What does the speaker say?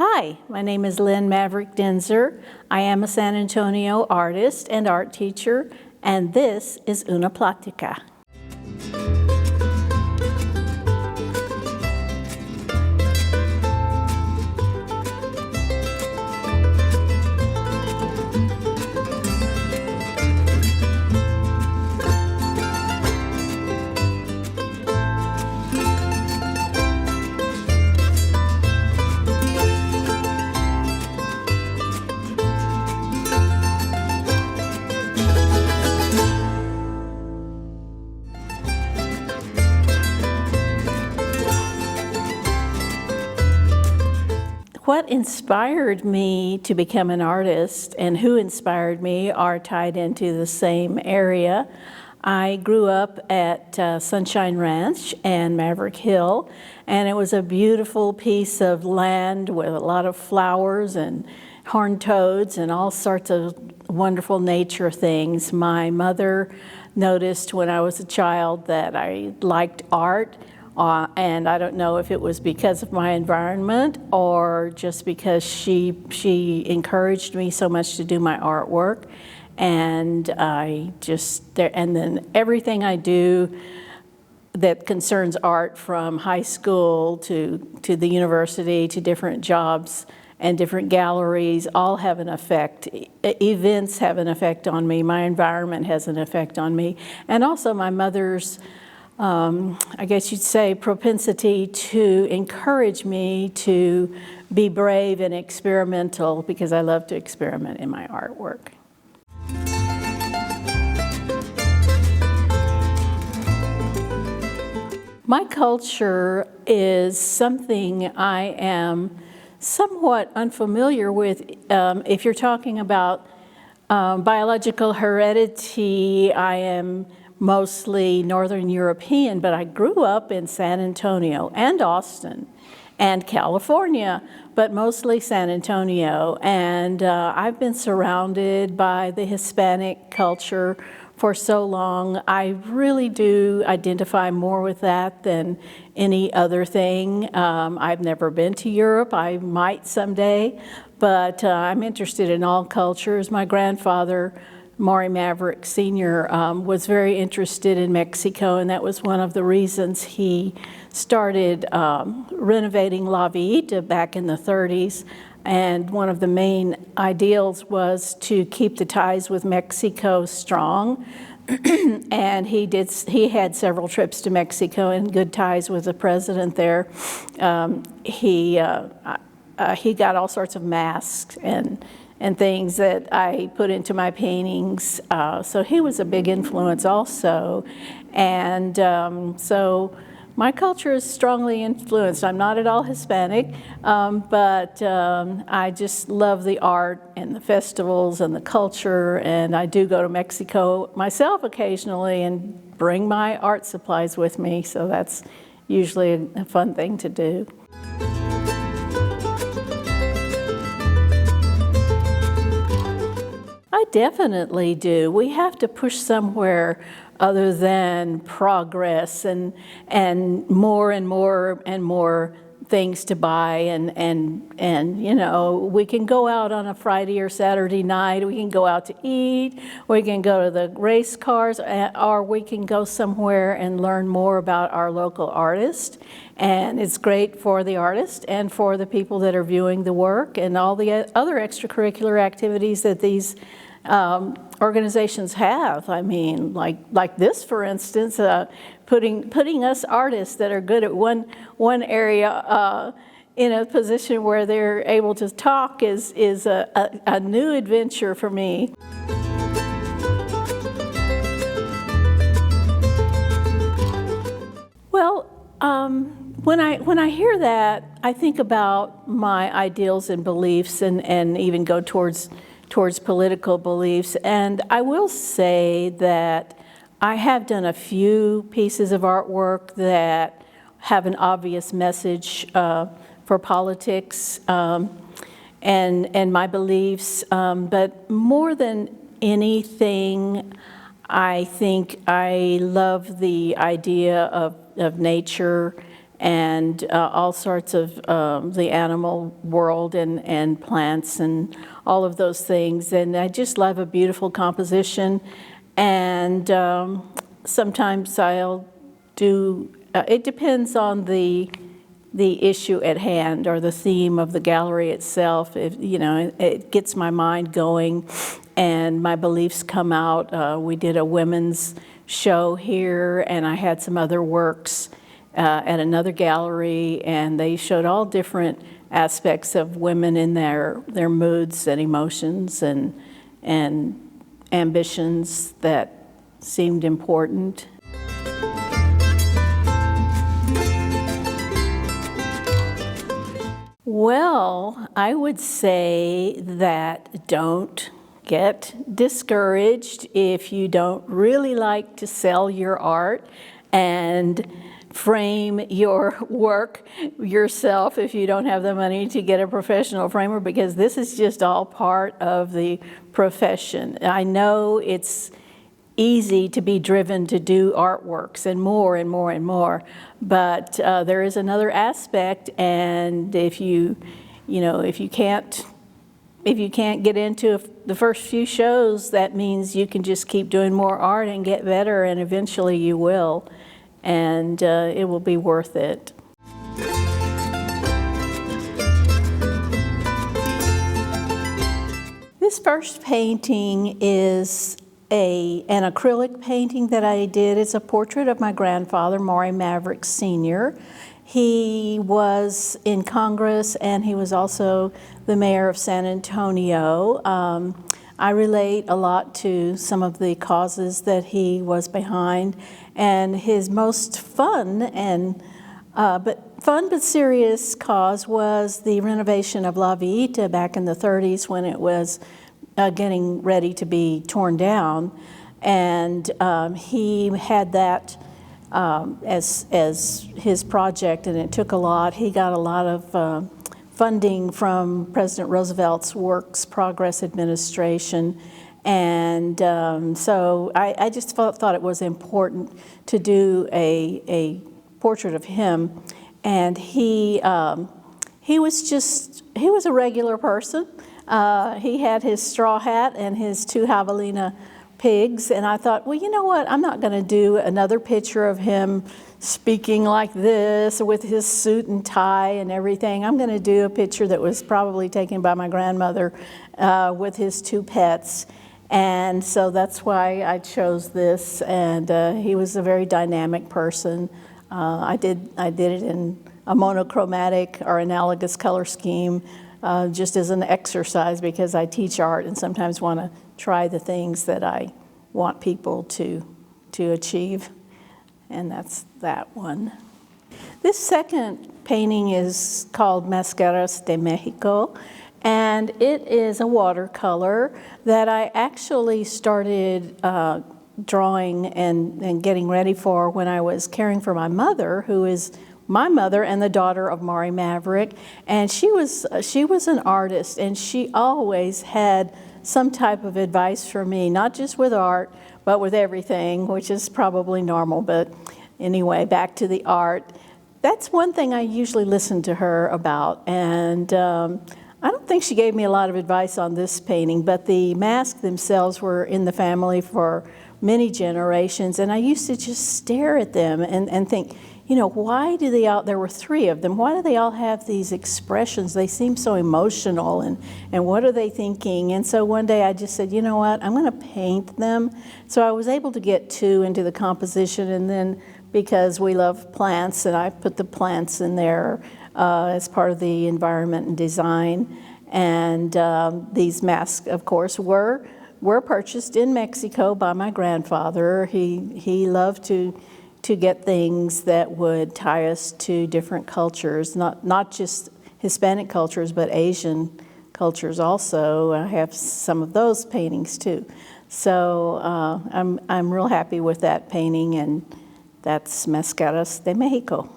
Hi, my name is Lynn Maverick Denzer. I am a San Antonio artist and art teacher, and this is Una Plática. What inspired me to become an artist and who inspired me are tied into the same area. I grew up at Sunshine Ranch and Maverick Hill, and it was a beautiful piece of land with a lot of flowers and horned toads and all sorts of wonderful nature things. My mother noticed when I was a child that I liked art. And I don't know if it was because of my environment or just because she encouraged me so much to do my artwork. And and then everything I do that concerns art, from high school to the university to different jobs and different galleries, all have an effect. Events have an effect on me. My environment has an effect on me. And also my mother's I guess you'd say, propensity to encourage me to be brave and experimental, because I love to experiment in my artwork. My culture is something I am somewhat unfamiliar with. If you're talking about biological heredity, I am mostly Northern European, but I grew up in San Antonio and Austin and California, but mostly San Antonio. And I've been surrounded by the Hispanic culture for so long. I really do identify more with that than any other thing. I've never been to Europe. I might someday, but I'm interested in all cultures. My grandfather, Lynn Maverick Sr., was very interested in Mexico, and that was one of the reasons he started renovating La Villita back in the 30s. And one of the main ideals was to keep the ties with Mexico strong. And he had several trips to Mexico and good ties with the president there. He got all sorts of masks and things that I put into my paintings. So he was a big influence also. And so my culture is strongly influenced. I'm not at all Hispanic, but I just love the art and the festivals and the culture. And I do go to Mexico myself occasionally and bring my art supplies with me. So that's usually a fun thing to do. I definitely do. We have to push somewhere other than progress and more and more and more things to buy and you know, we can go out on a Friday or Saturday night, we can go out to eat, we can go to the race cars, or we can go somewhere and learn more about our local artist. And it's great for the artist and for the people that are viewing the work and all the other extracurricular activities that these organizations have. I mean, like this, for instance, putting us artists that are good at one area in a position where they're able to talk is a new adventure for me. Well, when I hear that, I think about my ideals and beliefs and even go towards political beliefs. And I will say that I have done a few pieces of artwork that have an obvious message for politics and my beliefs. But more than anything, I think I love the idea of nature and all sorts of the animal world and plants and all of those things. And I just love a beautiful composition. And sometimes I'll do, it depends on the issue at hand or the theme of the gallery itself. If, you know, it gets my mind going and my beliefs come out. We did a women's show here, and I had some other works at another gallery, and they showed all different aspects of women in their moods and emotions and ambitions that seemed important. Well, I would say that don't get discouraged if you don't really like to sell your art and frame your work yourself if you don't have the money to get a professional framer, because this is just all part of the profession. I know it's easy to be driven to do artworks and more and more and more, but there is another aspect, and if you can't get into the first few shows, that means you can just keep doing more art and get better, and eventually you will, and it will be worth it. This first painting is an acrylic painting that I did. It's a portrait of my grandfather, Lynn Maverick Sr. He was in Congress, and he was also the mayor of San Antonio. I relate a lot to some of the causes that he was behind, and his most fun but serious cause was the renovation of La Villita back in the 30s when it was getting ready to be torn down, and he had that as his project, and it took a lot. He got a lot of funding from President Roosevelt's Works Progress Administration, and so I just thought it was important to do a portrait of him. And he was a regular person. He had his straw hat and his 2 javelina pigs, and I thought, well, you know what, I'm not going to do another picture of him speaking like this with his suit and tie and everything. I'm going to do a picture that was probably taken by my grandmother with his 2 pets, and so that's why I chose this. And he was a very dynamic person. I did it in a monochromatic or analogous color scheme, just as an exercise, because I teach art and sometimes want to try the things that I want people to achieve, and that's that one. This second painting is called Máscaras de México, and it is a watercolor that I actually started drawing and getting ready for when I was caring for my mother, who is my mother and the daughter of Lynn Maverick, and she was an artist, and she always had some type of advice for me, not just with art, but with everything, which is probably normal. But anyway, back to the art. That's one thing I usually listen to her about, and I don't think she gave me a lot of advice on this painting, but the masks themselves were in the family for many generations, and I used to just stare at them and think, you know, why do they all, there were 3 of them, why do they all have these expressions? They seem so emotional, and what are they thinking? And so one day I just said, you know what, I'm going to paint them. So I was able to get 2 into the composition, and then because we love plants, and I put the plants in there as part of the environment and design. And these masks, of course, were purchased in Mexico by my grandfather. He loved to get things that would tie us to different cultures, not just Hispanic cultures, but Asian cultures also. I have some of those paintings too. So I'm real happy with that painting, and that's Máscaras de México.